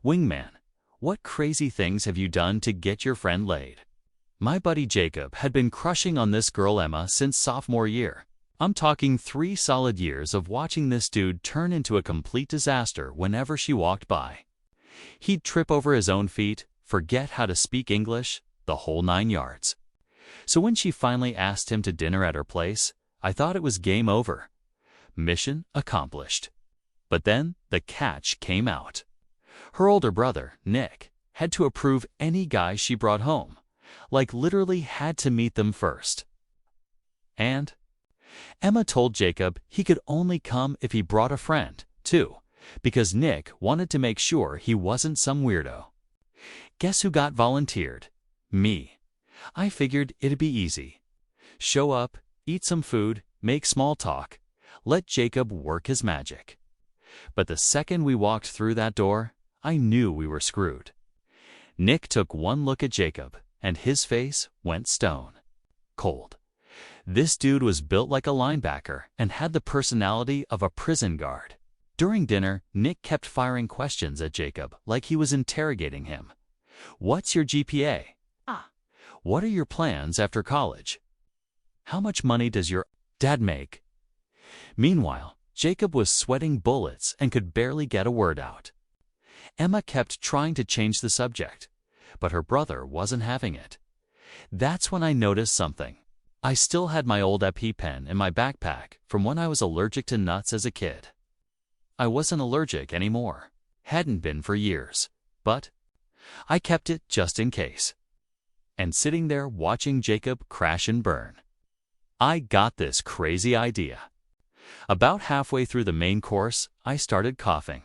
Wingman, what crazy things have you done to get your friend laid? My buddy Jacob had been crushing on this girl Emma since sophomore year. I'm talking 3 solid years of watching this dude turn into a complete disaster whenever she walked by. He'd trip over his own feet, forget how to speak English, the whole 9 yards. So when she finally asked him to dinner at her place, I thought it was game over. Mission accomplished. But then the catch came out. Her older brother, Nick, had to approve any guy she brought home, like literally had to meet them first. And Emma told Jacob he could only come if he brought a friend, too, because Nick wanted to make sure he wasn't some weirdo. Guess who got volunteered? Me. I figured it'd be easy. Show up, eat some food, make small talk, let Jacob work his magic. But the second we walked through that door, I knew we were screwed. Nick took one look at Jacob, and his face went stone cold. This dude was built like a linebacker and had the personality of a prison guard. During dinner, Nick kept firing questions at Jacob like he was interrogating him. What's your GPA? What are your plans after college? How much money does your dad make? Meanwhile, Jacob was sweating bullets and could barely get a word out. Emma kept trying to change the subject, but her brother wasn't having it. That's when I noticed something. I still had my old EpiPen in my backpack from when I was allergic to nuts as a kid. I wasn't allergic anymore, hadn't been for years, but I kept it just in case. And sitting there watching Jacob crash and burn, I got this crazy idea. About halfway through the main course, I started coughing.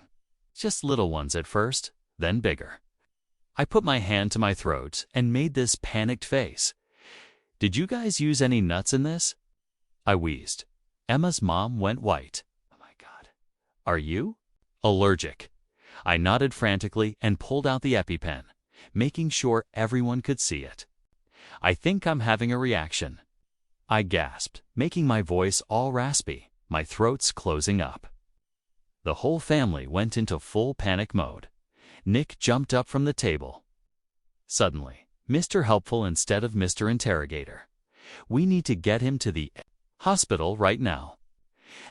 Just little ones at first, then bigger. I put my hand to my throat and made this panicked face. Did you guys use any nuts in this? I wheezed. Emma's mom went white. Oh my God. Are you allergic? I nodded frantically and pulled out the EpiPen, making sure everyone could see it. I think I'm having a reaction. I gasped, making my voice all raspy, my throat's closing up. The whole family went into full panic mode. Nick jumped up from the table. Suddenly, Mr. Helpful instead of Mr. Interrogator. We need to get him to the hospital right now.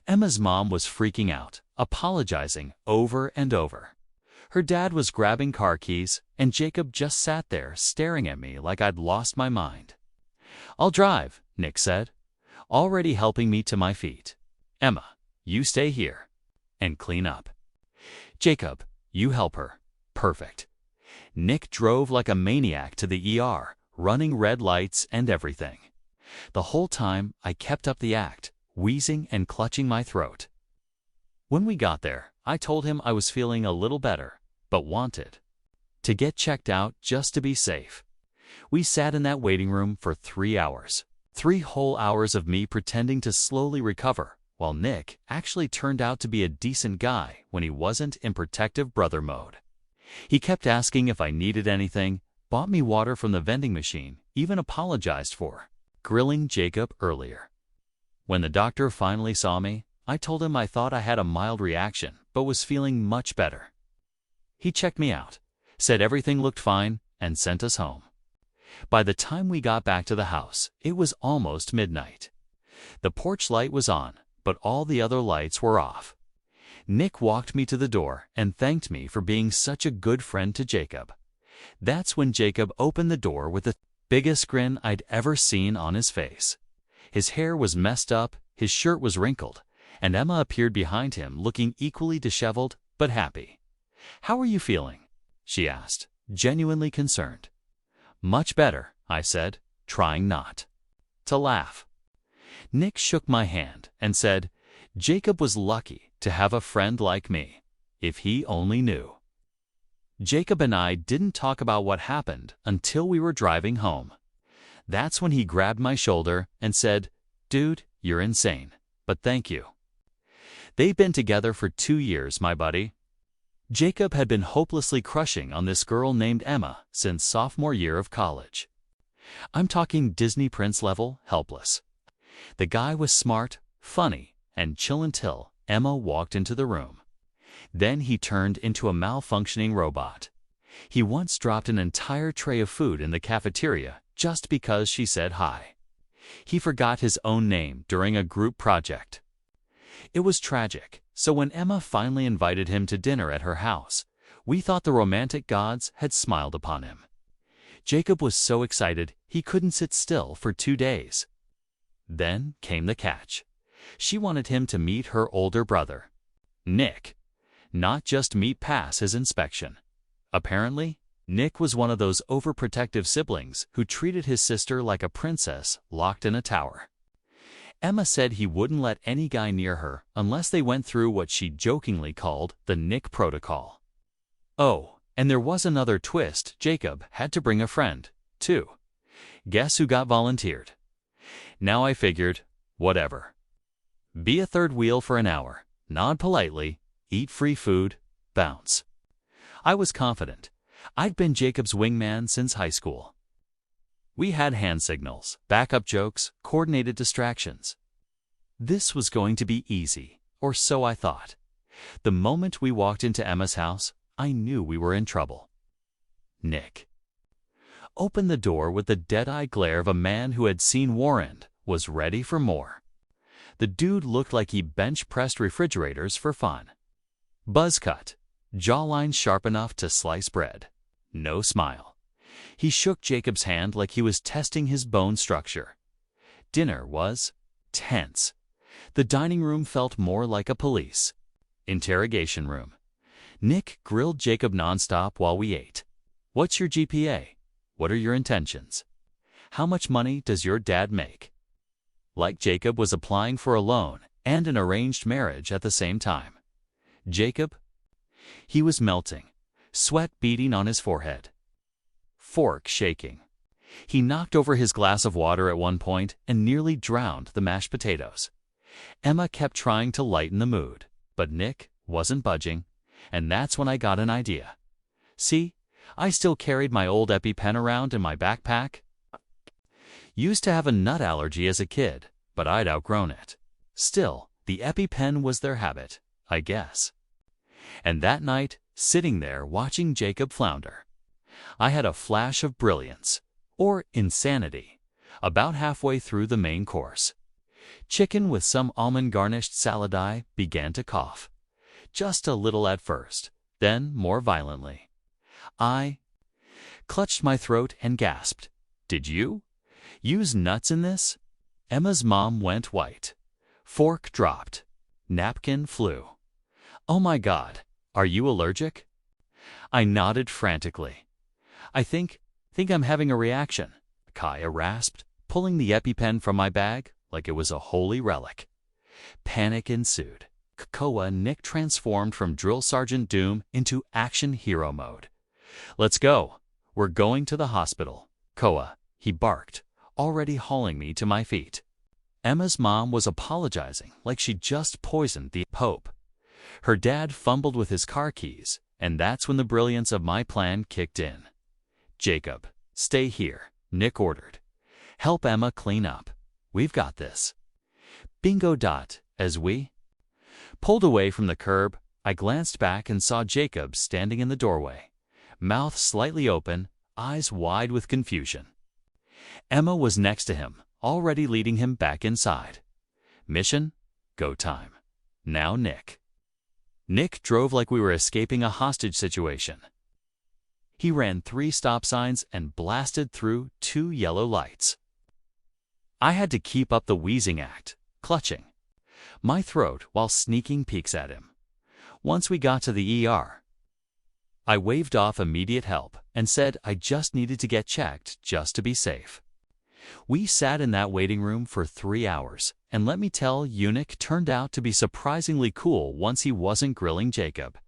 Emma's mom was freaking out, apologizing over and over. Her dad was grabbing car keys, and Jacob just sat there staring at me like I'd lost my mind. I'll drive, Nick said, already helping me to my feet. Emma, you stay here and clean up. Jacob, you help her. Perfect. Nick drove like a maniac to the ER, running red lights and everything. The whole time, I kept up the act, wheezing and clutching my throat. When we got there, I told him I was feeling a little better, but wanted to get checked out just to be safe. We sat in that waiting room for 3 hours. 3 whole hours of me pretending to slowly recover, while Nick actually turned out to be a decent guy when he wasn't in protective brother mode. He kept asking if I needed anything, bought me water from the vending machine, even apologized for grilling Jacob earlier. When the doctor finally saw me, I told him I thought I had a mild reaction, but was feeling much better. He checked me out, said everything looked fine, and sent us home. By the time we got back to the house, it was almost midnight. The porch light was on, but all the other lights were off. Nick walked me to the door and thanked me for being such a good friend to Jacob. That's when Jacob opened the door with the biggest grin I'd ever seen on his face. His hair was messed up, his shirt was wrinkled, and Emma appeared behind him looking equally disheveled but happy. "How are you feeling?" she asked, genuinely concerned. "Much better," I said, trying not to laugh. Nick shook my hand and said, Jacob was lucky to have a friend like me, if he only knew. Jacob and I didn't talk about what happened until we were driving home. That's when he grabbed my shoulder and said, "Dude, you're insane, but thank you." They've been together for 2 years, my buddy. Jacob had been hopelessly crushing on this girl named Emma since sophomore year of college. I'm talking Disney Prince level helpless. The guy was smart, funny, and chill until Emma walked into the room. Then he turned into a malfunctioning robot. He once dropped an entire tray of food in the cafeteria just because she said hi. He forgot his own name during a group project. It was tragic, so when Emma finally invited him to dinner at her house, we thought the romantic gods had smiled upon him. Jacob was so excited he couldn't sit still for 2 days. Then came the catch. She wanted him to meet her older brother, Nick, not just meet pass his inspection. Apparently, Nick was one of those overprotective siblings who treated his sister like a princess locked in a tower. Emma said he wouldn't let any guy near her unless they went through what she jokingly called the Nick protocol. Oh, and there was another twist. Jacob had to bring a friend, too. Guess who got volunteered? Now I figured, whatever. Be a third wheel for an hour, nod politely, eat free food, bounce. I was confident. I'd been Jacob's wingman since high school. We had hand signals, backup jokes, coordinated distractions. This was going to be easy, or so I thought. The moment we walked into Emma's house, I knew we were in trouble. Nick opened the door with the dead-eye glare of a man who had seen war and was ready for more. The dude looked like he bench-pressed refrigerators for fun. Buzz cut, jawline sharp enough to slice bread. No smile. He shook Jacob's hand like he was testing his bone structure. Dinner was tense. The dining room felt more like a police interrogation room. Nick grilled Jacob nonstop while we ate. What's your GPA? What are your intentions? How much money does your dad make? Like Jacob was applying for a loan and an arranged marriage at the same time. Jacob? He was melting, sweat beading on his forehead. Fork shaking. He knocked over his glass of water at one point and nearly drowned the mashed potatoes. Emma kept trying to lighten the mood, but Nick wasn't budging, and that's when I got an idea. See, I still carried my old EpiPen around in my backpack. Used to have a nut allergy as a kid, but I'd outgrown it. Still, the EpiPen was their habit, I guess. And that night, sitting there watching Jacob flounder, I had a flash of brilliance, or insanity, about halfway through the main course. Chicken with some almond-garnished salad. I began to cough. Just a little at first, then more violently. I clutched my throat and gasped. Did you use nuts in this? Emma's mom went white. Fork dropped. Napkin flew. Oh my God, are you allergic? I nodded frantically. I think I'm having a reaction, Kaya rasped, pulling the EpiPen from my bag like it was a holy relic. Panic ensued. Koa Nick transformed from Drill Sergeant Doom into action hero mode. Let's go. We're going to the hospital. Koa, he barked, already hauling me to my feet. Emma's mom was apologizing like she'd just poisoned the Pope. Her dad fumbled with his car keys, and that's when the brilliance of my plan kicked in. Jacob, stay here, Nick ordered. Help Emma clean up. We've got this. Bingo. As we pulled away from the curb, I glanced back and saw Jacob standing in the doorway, mouth slightly open, eyes wide with confusion. Emma was next to him, already leading him back inside. Mission? Go time. Now Nick. Nick drove like we were escaping a hostage situation. He ran 3 stop signs and blasted through 2 yellow lights. I had to keep up the wheezing act, clutching my throat while sneaking peeks at him. Once we got to the ER, I waved off immediate help and said I just needed to get checked just to be safe. We sat in that waiting room for 3 hours, and let me tell you, Nick turned out to be surprisingly cool once he wasn't grilling Jacob.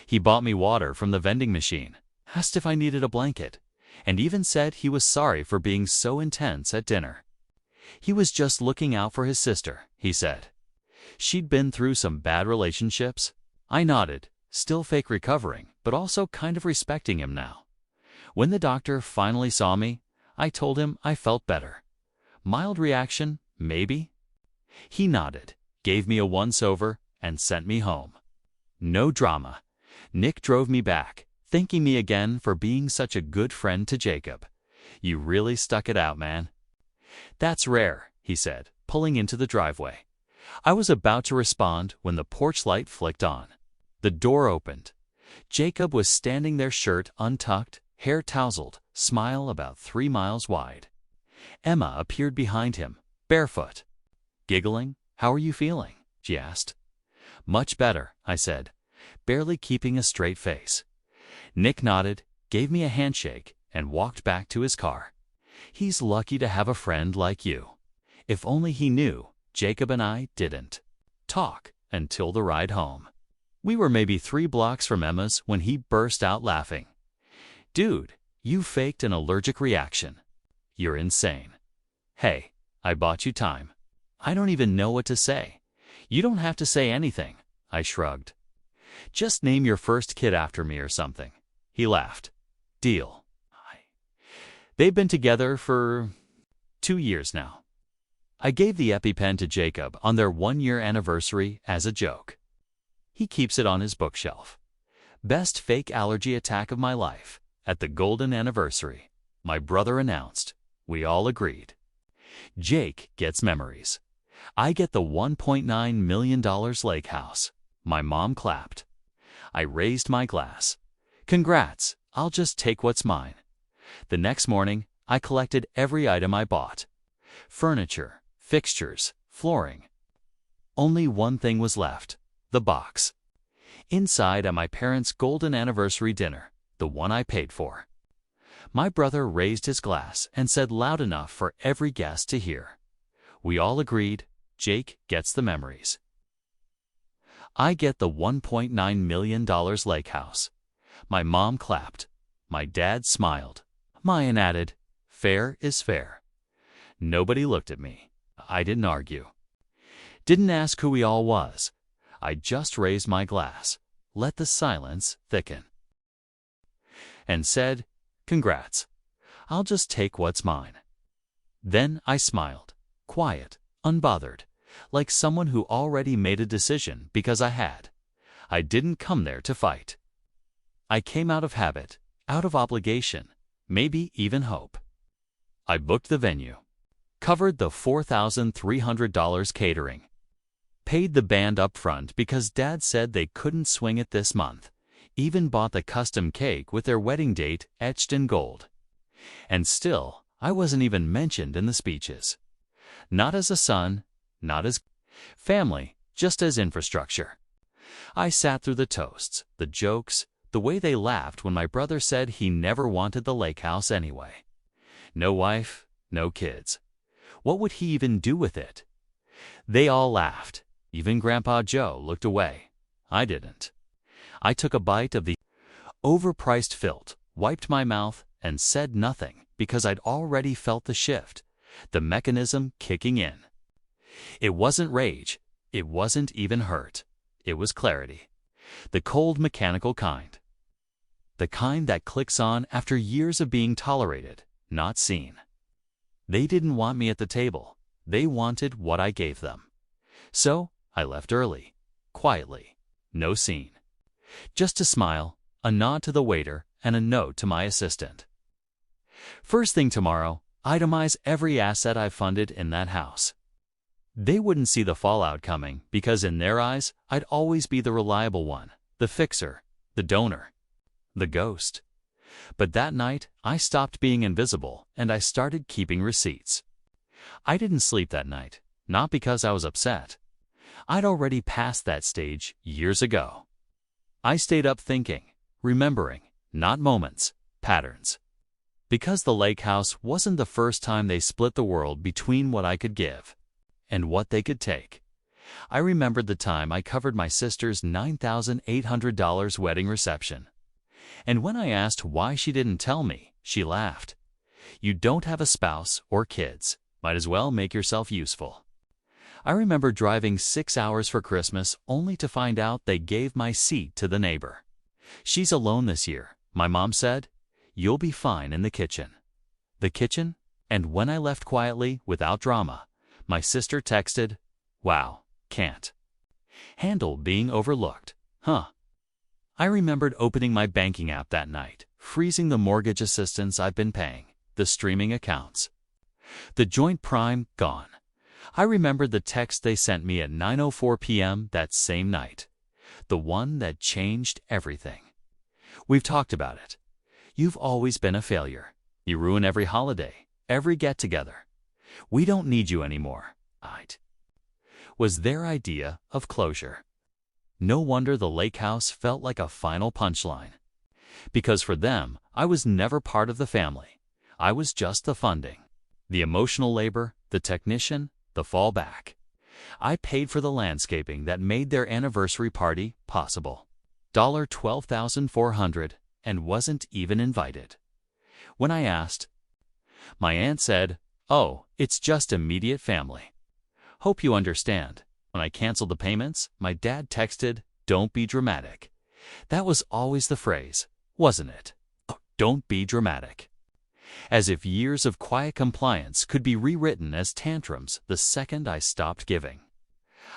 He bought me water from the vending machine, asked if I needed a blanket, and even said he was sorry for being so intense at dinner. He was just looking out for his sister, he said. She'd been through some bad relationships. I nodded, still fake recovering, but also kind of respecting him now. When the doctor finally saw me, I told him I felt better. Mild reaction, maybe? He nodded, gave me a once-over, and sent me home. No drama. Nick drove me back, thanking me again for being such a good friend to Jacob. You really stuck it out, man. That's rare, he said, pulling into the driveway. I was about to respond when the porch light flicked on. The door opened. Jacob was standing there, shirt untucked, hair tousled, smile about 3 miles wide. Emma appeared behind him, barefoot. Giggling, "How are you feeling?" she asked. "Much better," I said, barely keeping a straight face. Nick nodded, gave me a handshake, and walked back to his car. He's lucky to have a friend like you. If only he knew, Jacob and I didn't talk until the ride home. We were maybe 3 blocks from Emma's when he burst out laughing. "Dude, you faked an allergic reaction. You're insane." "Hey, I bought you time." "I don't even know what to say." "You don't have to say anything," I shrugged. "Just name your first kid after me or something." He laughed. "Deal." They've been together for 2 years now. I gave the EpiPen to Jacob on their 1-year anniversary as a joke. He keeps it on his bookshelf. Best fake allergy attack of my life. At the golden anniversary, my brother announced. We all agreed. Jake gets memories. I get the $1.9 million lake house. My mom clapped. I raised my glass. Congrats, I'll just take what's mine. The next morning, I collected every item I bought. Furniture, fixtures, flooring. Only one thing was left, the box. Inside at my parents' golden anniversary dinner, the one I paid for. My brother raised his glass and said loud enough for every guest to hear. We all agreed, Jake gets the memories. I get the $1.9 million lake house. My mom clapped. My dad smiled. Mayan added, "Fair is fair." Nobody looked at me. I didn't argue. Didn't ask who he all was. I just raised my glass, let the silence thicken, and said, "Congrats. I'll just take what's mine." Then I smiled, quiet, unbothered, like someone who already made a decision because I had. I didn't come there to fight. I came out of habit, out of obligation, maybe even hope. I booked the venue, covered the $4,300 catering, paid the band up front because Dad said they couldn't swing it this month, even bought the custom cake with their wedding date etched in gold. And still, I wasn't even mentioned in the speeches. Not as a son, not as family, just as infrastructure. I sat through the toasts, the jokes, the way they laughed when my brother said he never wanted the lake house anyway. No wife, no kids. What would he even do with it? They all laughed. Even Grandpa Joe looked away. I didn't. I took a bite of the overpriced filth, wiped my mouth, and said nothing because I'd already felt the shift, the mechanism kicking in. It wasn't rage. It wasn't even hurt. It was clarity. The cold mechanical kind. The kind that clicks on after years of being tolerated, not seen. They didn't want me at the table. They wanted what I gave them. So, I left early, quietly, no scene. Just a smile, a nod to the waiter, and a note to my assistant. First thing tomorrow, itemize every asset I've funded in that house. They wouldn't see the fallout coming because in their eyes, I'd always be the reliable one, the fixer, the donor, the ghost. But that night, I stopped being invisible and I started keeping receipts. I didn't sleep that night, not because I was upset. I'd already passed that stage years ago. I stayed up thinking, remembering, not moments, patterns. Because the lake house wasn't the first time they split the world between what I could give and what they could take. I remembered the time I covered my sister's $9,800 wedding reception. And when I asked why she didn't tell me, she laughed. You don't have a spouse or kids. Might as well make yourself useful. I remember driving 6 hours for Christmas only to find out they gave my seat to the neighbor. She's alone this year, my mom said. You'll be fine in the kitchen. The kitchen? And when I left quietly, without drama, my sister texted, "Wow, can't handle being overlooked." Huh. I remembered opening my banking app that night, freezing the mortgage assistance I've been paying, the streaming accounts. The joint prime gone. I remembered the text they sent me at 9:04 p.m. that same night. The one that changed everything. We've talked about it. You've always been a failure. You ruin every holiday, every get-together. We don't need you anymore. It was their idea of closure. No wonder the lake house felt like a final punchline. Because for them, I was never part of the family. I was just the funding, the emotional labor, the technician, the fallback. I paid for the landscaping that made their anniversary party possible. $12,400 and wasn't even invited. When I asked, my aunt said, "Oh, it's just immediate family. Hope you understand." When I canceled the payments, my dad texted, "Don't be dramatic." That was always the phrase, wasn't it? Oh, don't be dramatic. As if years of quiet compliance could be rewritten as tantrums the second I stopped giving.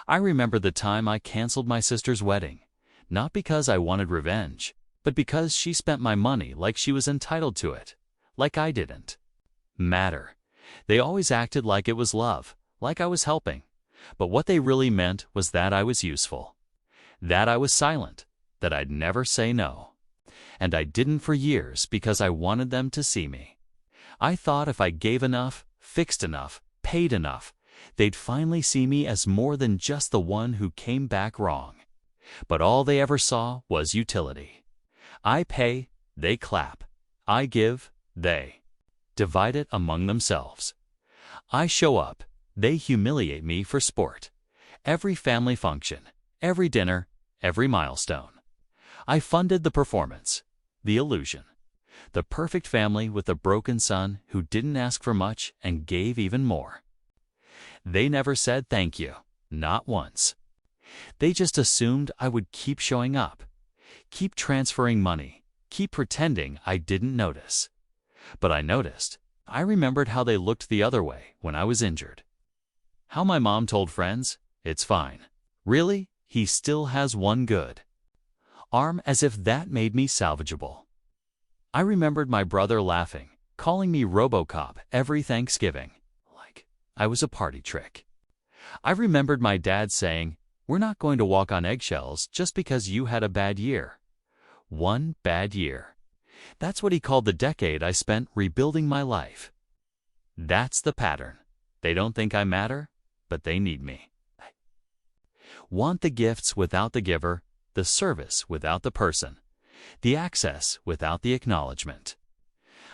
I remember the time I canceled my sister's wedding, not because I wanted revenge, but because she spent my money like she was entitled to it, like I didn't matter. They always acted like it was love, like I was helping. But what they really meant was that I was useful, that I was silent, that I'd never say no. And I didn't for years because I wanted them to see me. I thought if I gave enough, fixed enough, paid enough, they'd finally see me as more than just the one who came back wrong. But all they ever saw was utility. I pay, they clap. I give, they divide it among themselves. I show up. They humiliate me for sport. Every family function, every dinner, every milestone. I funded the performance, the illusion. The perfect family with a broken son who didn't ask for much and gave even more. They never said thank you, not once. They just assumed I would keep showing up, keep transferring money, keep pretending I didn't notice. But I noticed. I remembered how they looked the other way when I was injured. How my mom told friends, "It's fine." Really? He still has one good arm, as if that made me salvageable. I remembered my brother laughing, calling me RoboCop every Thanksgiving, like I was a party trick. I remembered my dad saying, "We're not going to walk on eggshells just because you had a bad year." One bad year. That's what he called the decade I spent rebuilding my life. That's the pattern. They don't think I matter, but they need me. Want the gifts without the giver, the service without the person, the access without the acknowledgement.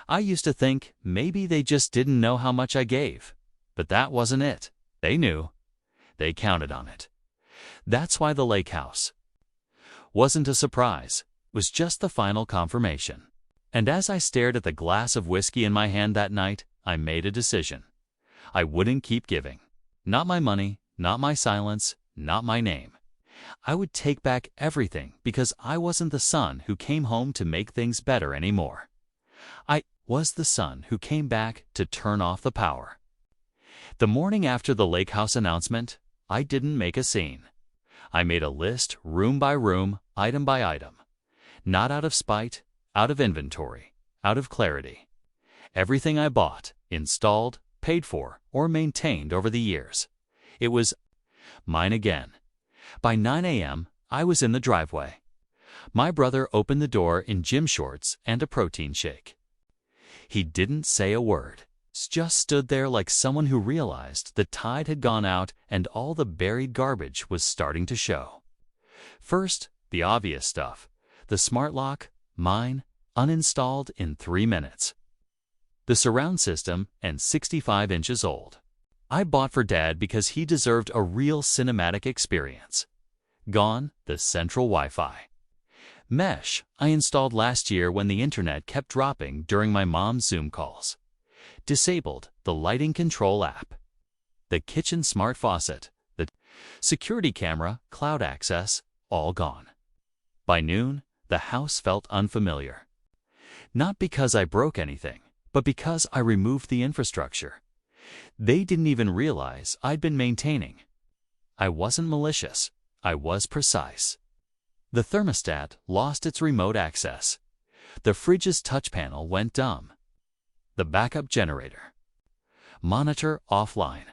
I used to think maybe they just didn't know how much I gave, but that wasn't it. They knew. They counted on it. That's why the lake house wasn't a surprise, was just the final confirmation. And as I stared at the glass of whiskey in my hand that night, I made a decision. I wouldn't keep giving. Not my money, not my silence, not my name. I would take back everything because I wasn't the son who came home to make things better anymore. I was the son who came back to turn off the power. The morning after the lake house announcement, I didn't make a scene. I made a list room by room, item by item. Not out of spite, out of inventory, out of clarity. Everything I bought, installed, paid for, or maintained over the years. It was mine again. By 9 a.m., I was in the driveway. My brother opened the door in gym shorts and a protein shake. He didn't say a word, just stood there like someone who realized the tide had gone out and all the buried garbage was starting to show. First, the obvious stuff. The smart lock, mine, uninstalled in 3 minutes. The surround system, and 65 inches old. I bought for Dad because he deserved a real cinematic experience. Gone, the central Wi-Fi. Mesh, I installed last year when the internet kept dropping during my mom's Zoom calls. Disabled, the lighting control app. The kitchen smart faucet, the security camera, cloud access, all gone. By noon, the house felt unfamiliar. Not because I broke anything, but because I removed the infrastructure. They didn't even realize I'd been maintaining. I wasn't malicious. I was precise. The thermostat lost its remote access. The fridge's touch panel went dumb. The backup generator. Monitor offline.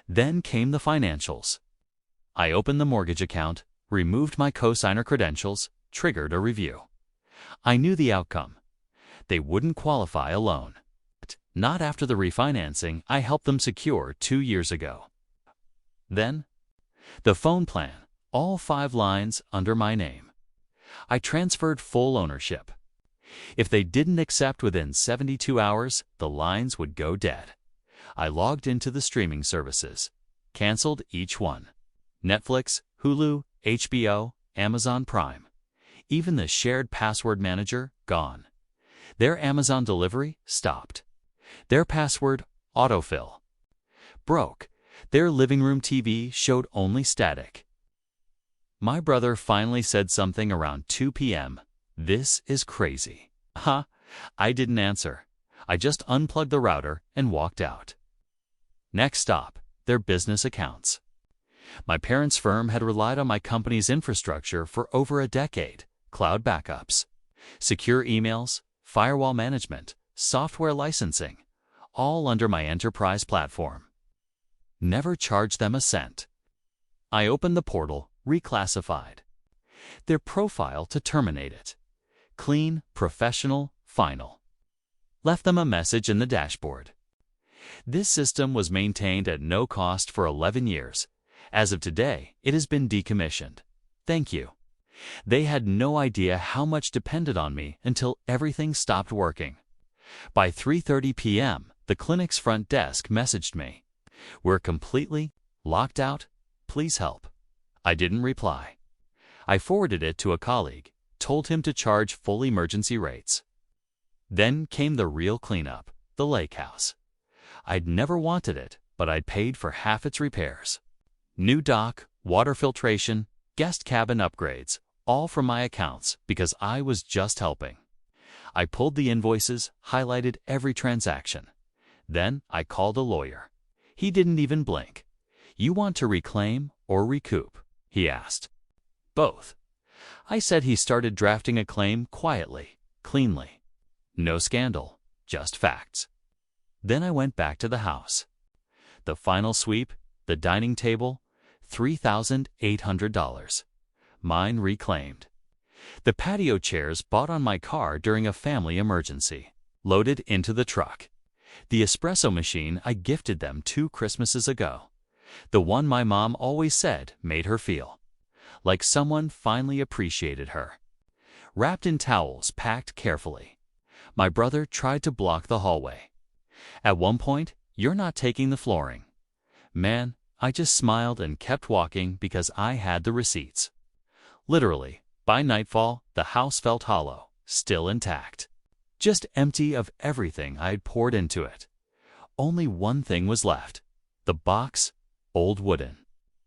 Then came the financials. I opened the mortgage account, removed my cosigner credentials, triggered a review. I knew the outcome. They wouldn't qualify a loan. Not after the refinancing I helped them secure 2 years ago. Then, the phone plan, all 5 lines under my name. I transferred full ownership. If they didn't accept within 72 hours, the lines would go dead. I logged into the streaming services, canceled each one. Netflix, Hulu, HBO, Amazon Prime. Even the shared password manager, gone. Their Amazon delivery stopped. Their password, autofill, broke. Their living room TV showed only static. My brother finally said something around 2 p.m. "This is crazy." I didn't answer. I just unplugged the router and walked out. Next stop, their business accounts. My parents' firm had relied on my company's infrastructure for over a decade. Cloud backups, secure emails, firewall management, software licensing, all under my enterprise platform. Never charged them a cent. I opened the portal, reclassified. Their profile to terminate it. Clean, professional, final. Left them a message in the dashboard. This system was maintained at no cost for 11 years. As of today, it has been decommissioned. Thank you. They had no idea how much depended on me until everything stopped working. By 3:30 p.m., the clinic's front desk messaged me. "We're completely locked out. Please help." I didn't reply. I forwarded it to a colleague, told him to charge full emergency rates. Then came the real cleanup, the lake house. I'd never wanted it, but I'd paid for half its repairs. New dock, water filtration, guest cabin upgrades, all from my accounts because I was just helping. I pulled the invoices, highlighted every transaction. Then I called a lawyer. He didn't even blink. "You want to reclaim or recoup?" he asked. "Both." I said. He started drafting a claim quietly, cleanly. No scandal, just facts. Then I went back to the house. The final sweep, the dining table, $3,800. Mine reclaimed. The patio chairs bought on my car during a family emergency, loaded into the truck. The espresso machine I gifted them 2 Christmases ago. The one my mom always said made her feel like someone finally appreciated her. Wrapped in towels packed carefully. My brother tried to block the hallway. At one point, "You're not taking the flooring." Man, I just smiled and kept walking because I had the receipts. Literally, by nightfall, the house felt hollow, still intact. Just empty of everything I had poured into it. Only one thing was left. The box, old wooden.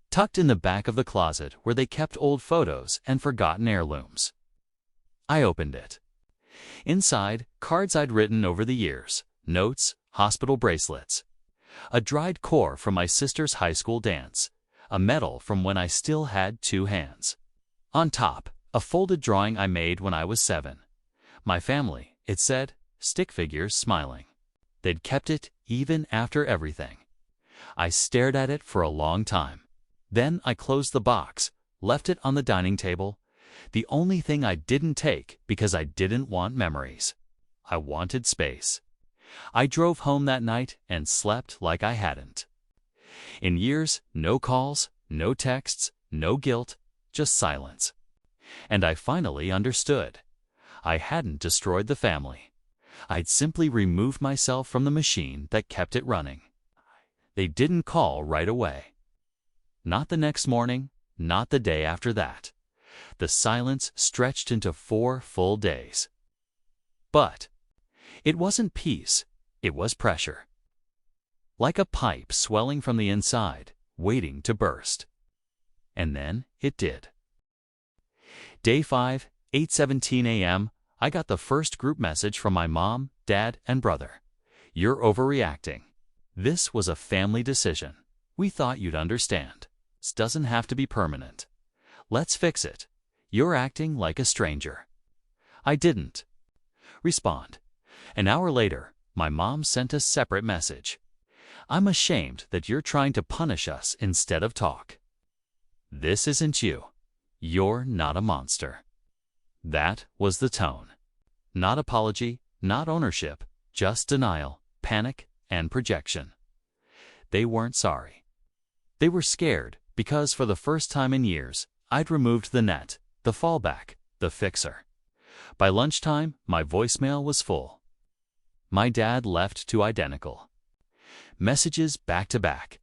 Tucked in the back of the closet where they kept old photos and forgotten heirlooms. I opened it. Inside, cards I'd written over the years, notes, hospital bracelets. A dried core from my sister's high school dance. A medal from when I still had 2 hands. On top, a folded drawing I made when I was 7. My family, it said, stick figures smiling. They'd kept it even after everything. I stared at it for a long time. Then I closed the box, left it on the dining table. The only thing I didn't take because I didn't want memories. I wanted space. I drove home that night and slept like I hadn't. In years, no calls, no texts, no guilt, just silence. And I finally understood. I hadn't destroyed the family. I'd simply removed myself from the machine that kept it running. They didn't call right away. Not the next morning, not the day after that. The silence stretched into 4 full days. But it wasn't peace, it was pressure. Like a pipe swelling from the inside, waiting to burst. And then it did. Day 5, 8:17 a.m., I got the first group message from my mom, dad, and brother. "You're overreacting. This was a family decision. We thought you'd understand. This doesn't have to be permanent. Let's fix it. You're acting like a stranger. I didn't respond. An hour later, my mom sent a separate message. I'm ashamed that you're trying to punish us instead of talk. This isn't you. You're not a monster. That was the tone. Not apology, not ownership, just denial, panic, and projection. They weren't sorry. They were scared because for the first time in years, I'd removed the net, the fallback, the fixer. By lunchtime, my voicemail was full. My dad left to identical. Messages back to back.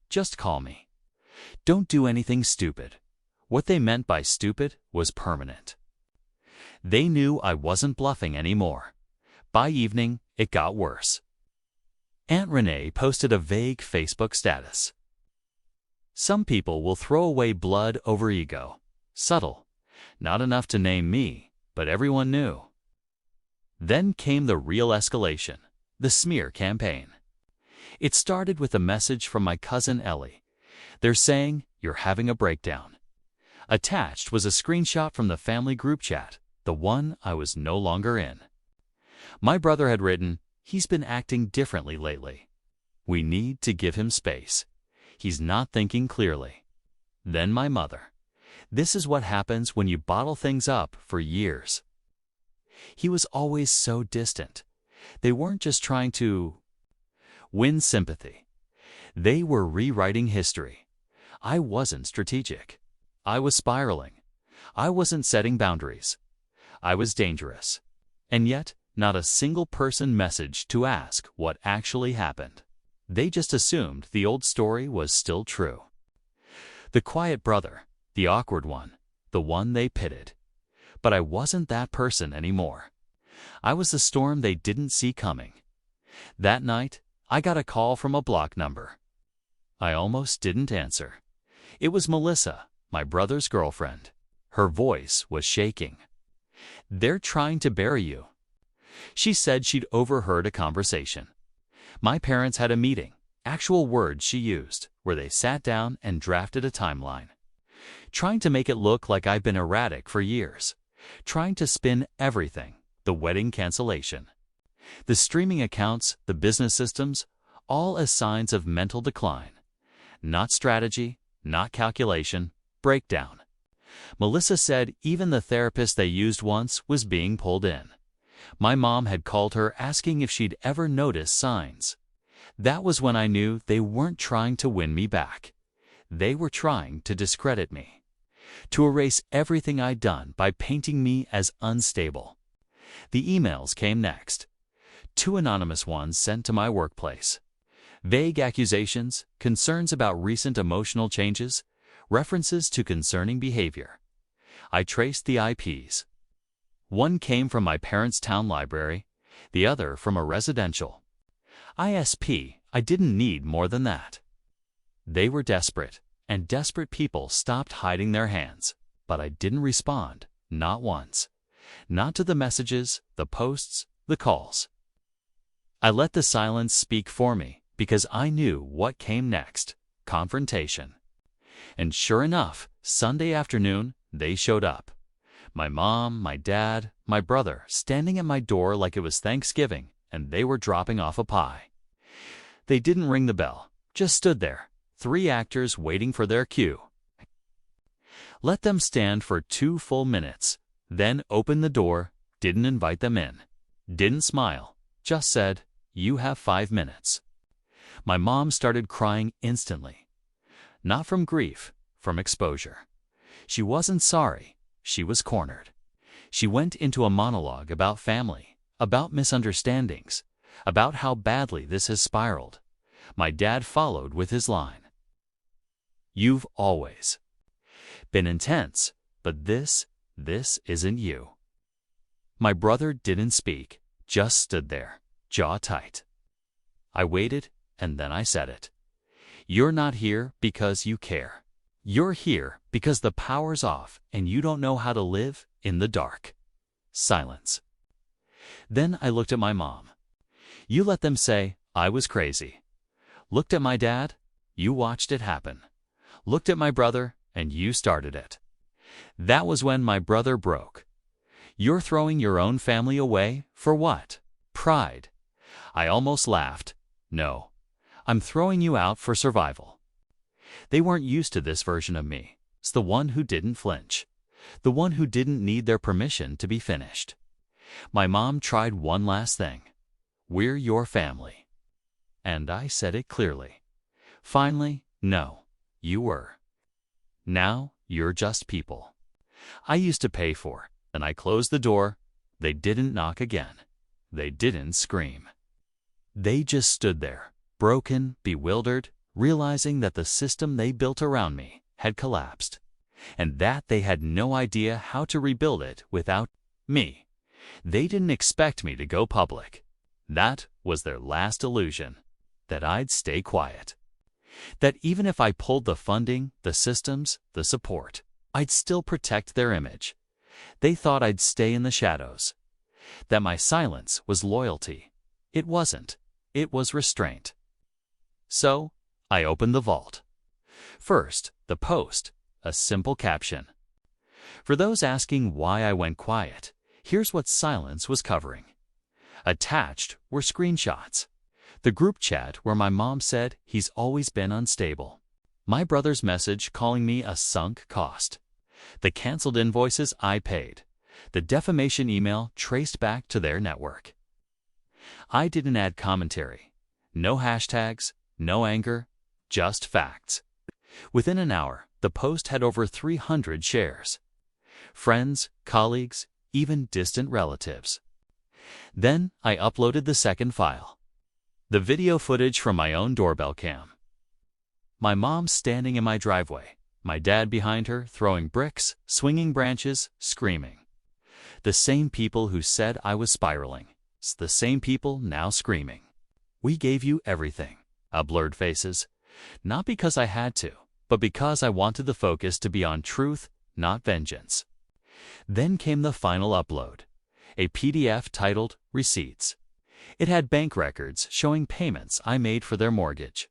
Just call me. Don't do anything stupid. What they meant by stupid was permanent. They knew I wasn't bluffing anymore. By evening, it got worse. Aunt Renee posted a vague Facebook status. Some people will throw away blood over ego. Subtle. Not enough to name me, but everyone knew. Then came the real escalation, the smear campaign. It started with a message from my cousin Ellie. They're saying you're having a breakdown. Attached was a screenshot from the family group chat, the one I was no longer in. My brother had written, he's been acting differently lately. We need to give him space. He's not thinking clearly. Then my mother. This is what happens when you bottle things up for years. He was always so distant. They weren't just trying to win sympathy. They were rewriting history. I wasn't strategic. I was spiraling. I wasn't setting boundaries. I was dangerous. And yet, not a single person messaged to ask what actually happened. They just assumed the old story was still true. The quiet brother, the awkward one, the one they pitted. But I wasn't that person anymore. I was the storm they didn't see coming. That night, I got a call from a block number. I almost didn't answer. It was Melissa, my brother's girlfriend. Her voice was shaking. They're trying to bury you. She said she'd overheard a conversation. My parents had a meeting, actual words she used, where they sat down and drafted a timeline. Trying to make it look like I've been erratic for years. Trying to spin everything, the wedding cancellation. The streaming accounts, the business systems, all as signs of mental decline. Not strategy, not calculation, breakdown. Melissa said even the therapist they used once was being pulled in. My mom had called her asking if she'd ever noticed signs. That was when I knew they weren't trying to win me back. They were trying to discredit me. To erase everything I'd done by painting me as unstable. The emails came next. 2 anonymous ones sent to my workplace. Vague accusations, concerns about recent emotional changes, references to concerning behavior. I traced the IPs. One came from my parents' town library, the other from a residential ISP. I didn't need more than that. They were desperate, and desperate people stopped hiding their hands, but I didn't respond, not once. Not to the messages, the posts, the calls. I let the silence speak for me because I knew what came next, confrontation. And sure enough, Sunday afternoon, they showed up. My mom, my dad, my brother standing at my door like it was Thanksgiving and they were dropping off a pie. They didn't ring the bell, just stood there, 3 actors waiting for their cue. Let them stand for 2 full minutes, then opened the door, didn't invite them in, didn't smile, just said, "You have 5 minutes." My mom started crying instantly. Not from grief, from exposure. She wasn't sorry, she was cornered. She went into a monologue about family, about misunderstandings, about how badly this has spiraled. My dad followed with his line. "You've always been intense, but this isn't you." My brother didn't speak, just stood there, jaw tight. I waited, and then I said it. "You're not here because you care. You're here because the power's off and you don't know how to live in the dark." Silence. Then I looked at my mom. "You let them say I was crazy." Looked at my dad. "You watched it happen." Looked at my brother, and you started it. That was when my brother broke. You're throwing your own family away? For what? Pride. I almost laughed. No. I'm throwing you out for survival. They weren't used to this version of me. It's the one who didn't flinch. The one who didn't need their permission to be finished. My mom tried one last thing. We're your family. And I said it clearly. Finally, no, you were. Now, you're just people. I used to pay for, and I closed the door. They didn't knock again. They didn't scream. They just stood there, broken, bewildered, realizing that the system they built around me had collapsed, and that they had no idea how to rebuild it without me. They didn't expect me to go public. That was their last illusion, that I'd stay quiet. That even if I pulled the funding, the systems, the support, I'd still protect their image. They thought I'd stay in the shadows. That my silence was loyalty. It wasn't. It was restraint. So, I opened the vault. First, the post, a simple caption. For those asking why I went quiet, here's what silence was covering. Attached were screenshots. The group chat where my mom said he's always been unstable. My brother's message calling me a sunk cost. The canceled invoices I paid. The defamation email traced back to their network. I didn't add commentary. No hashtags, no anger, just facts. Within an hour, the post had over 300 shares. Friends, colleagues, even distant relatives. Then I uploaded the second file. The video footage from my own doorbell cam. My mom standing in my driveway, my dad behind her throwing bricks, swinging branches, screaming. The same people who said I was spiraling. It's the same people now screaming. We gave you everything. Blurred faces. Not because I had to, but because I wanted the focus to be on truth, not vengeance. Then came the final upload. A PDF titled Receipts. It had bank records showing payments I made for their mortgage.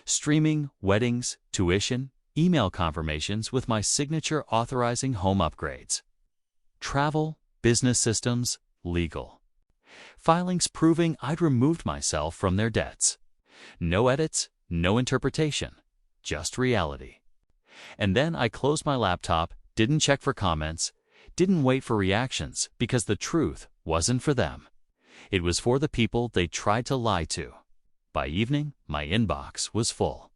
Streaming, weddings, tuition, email confirmations with my signature authorizing home upgrades. Travel, business systems, legal. Filings proving I'd removed myself from their debts. No edits, no interpretation, just reality. And then I closed my laptop, didn't check for comments, didn't wait for reactions because the truth wasn't for them. It was for the people they tried to lie to. By evening, my inbox was full.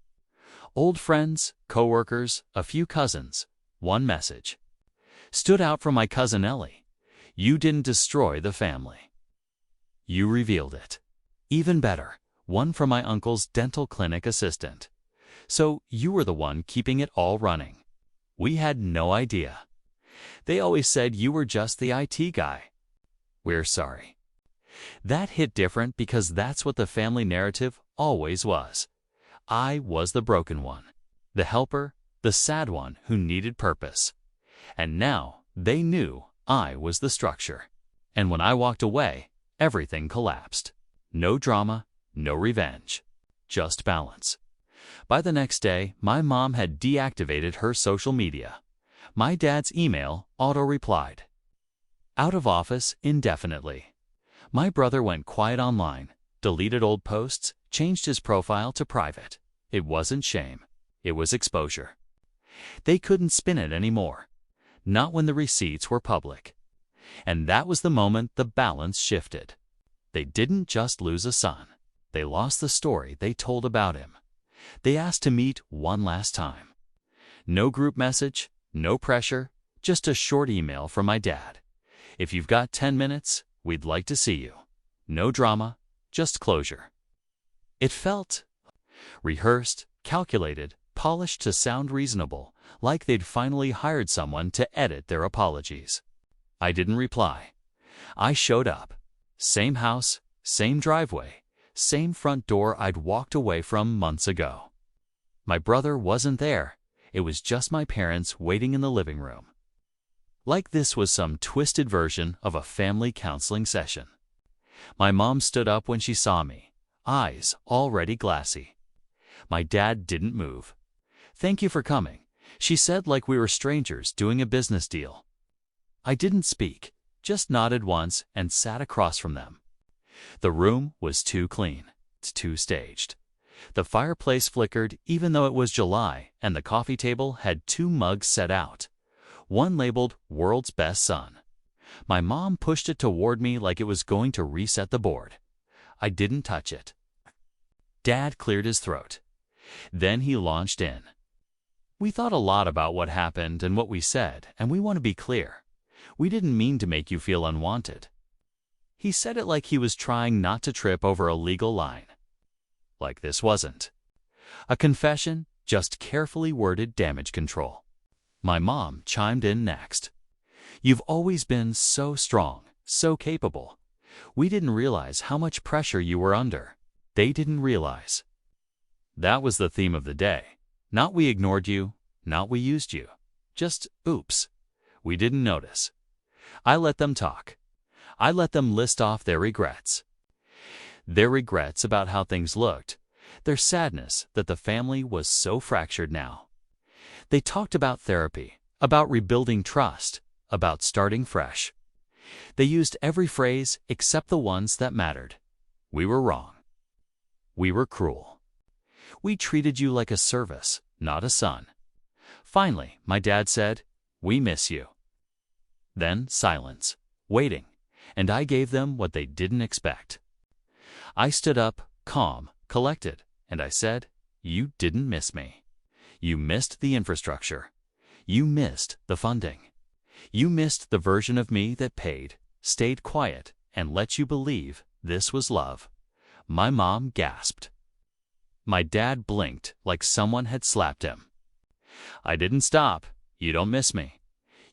Old friends, coworkers, a few cousins, one message. Stood out from my cousin Ellie. You didn't destroy the family. You revealed it. Even better, one from my uncle's dental clinic assistant. So you were the one keeping it all running. We had no idea. They always said you were just the IT guy. We're sorry. That hit different because that's what the family narrative always was. I was the broken one, the helper, the sad one who needed purpose. And now they knew I was the structure. And when I walked away, everything collapsed. No drama, no revenge, just balance. By the next day, my mom had deactivated her social media. My dad's email auto-replied. Out of office indefinitely. My brother went quiet online, deleted old posts, changed his profile to private. It wasn't shame. It was exposure. They couldn't spin it anymore. Not when the receipts were public. And that was the moment the balance shifted. They didn't just lose a son. They lost the story they told about him. They asked to meet one last time. No group message, no pressure, just a short email from my dad. If you've got 10 minutes, we'd like to see you. No drama, just closure. It felt rehearsed, calculated, polished to sound reasonable, like they'd finally hired someone to edit their apologies. I didn't reply. I showed up. Same house, same driveway, same front door I'd walked away from months ago. My brother wasn't there. It was just my parents waiting in the living room. Like this was some twisted version of a family counseling session. My mom stood up when she saw me, eyes already glassy. My dad didn't move. Thank you for coming. She said like we were strangers doing a business deal. I didn't speak, just nodded once and sat across from them. The room was too clean, too staged. The fireplace flickered even though it was July, and the coffee table had 2 mugs set out. One labeled World's Best Son. My mom pushed it toward me like it was going to reset the board. I didn't touch it. Dad cleared his throat. Then he launched in. We thought a lot about what happened and what we said, and we want to be clear. We didn't mean to make you feel unwanted. He said it like he was trying not to trip over a legal line. Like this wasn't a confession, just carefully worded damage control. My mom chimed in next. You've always been so strong, so capable. We didn't realize how much pressure you were under. They didn't realize. That was the theme of the day. Not we ignored you, not we used you. Just, oops. We didn't notice. I let them talk. I let them list off their regrets. Their regrets about how things looked. Their sadness that the family was so fractured now. They talked about therapy, about rebuilding trust, about starting fresh. They used every phrase except the ones that mattered. We were wrong. We were cruel. We treated you like a service, not a son. Finally, my dad said, "We miss you." Then silence, waiting, and I gave them what they didn't expect. I stood up, calm, collected, and I said, "You didn't miss me. You missed the infrastructure. You missed the funding. You missed the version of me that paid, stayed quiet, and let you believe this was love." My mom gasped. My dad blinked like someone had slapped him. I didn't stop. You don't miss me.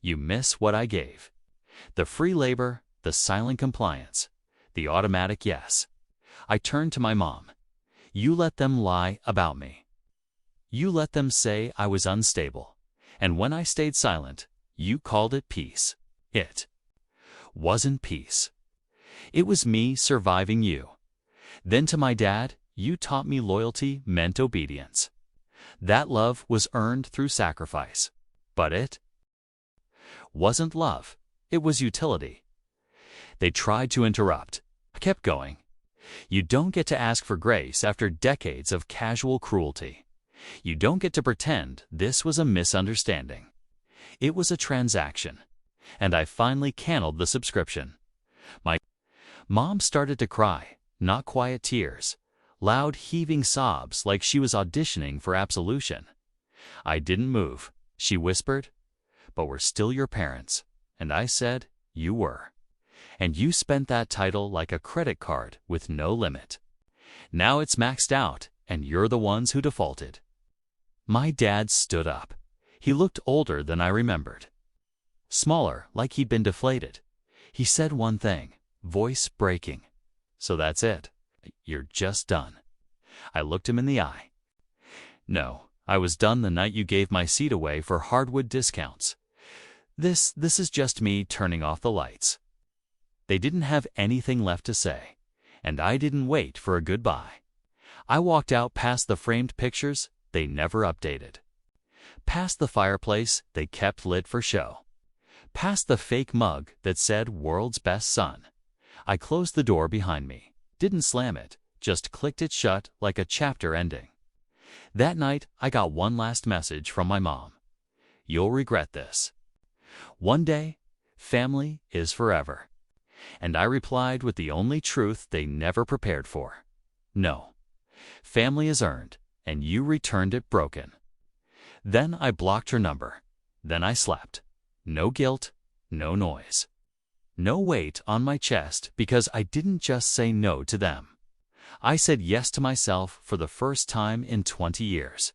You miss what I gave. The free labor, the silent compliance, the automatic yes. I turned to my mom. You let them lie about me. You let them say I was unstable. And when I stayed silent, you called it peace. It wasn't peace. It was me surviving you. Then to my dad, you taught me loyalty meant obedience. That love was earned through sacrifice. But it wasn't love. It was utility. They tried to interrupt. I kept going. You don't get to ask for grace after decades of casual cruelty. You don't get to pretend this was a misunderstanding. It was a transaction. And I finally canceled the subscription. My mom started to cry, not quiet tears, loud heaving sobs like she was auditioning for absolution. I didn't move. She whispered, "But we're still your parents." And I said, "You were. And you spent that title like a credit card with no limit. Now it's maxed out, and you're the ones who defaulted." My dad stood up. He looked older than I remembered. Smaller, like he'd been deflated. He said one thing, voice breaking. "So that's it. You're just done." I looked him in the eye. "No, I was done the night you gave my seat away for hardwood discounts. This is just me turning off the lights." They didn't have anything left to say, and I didn't wait for a goodbye. I walked out past the framed pictures they never updated. Past the fireplace they kept lit for show. Past the fake mug that said World's Best Son. I closed the door behind me, didn't slam it, just clicked it shut like a chapter ending. That night, I got one last message from my mom. "You'll regret this. One day, family is forever." And I replied with the only truth they never prepared for. "No. Family is earned, and you returned it broken." Then I blocked her number. Then I slept. No guilt, no noise. No weight on my chest because I didn't just say no to them. I said yes to myself for the first time in 20 years.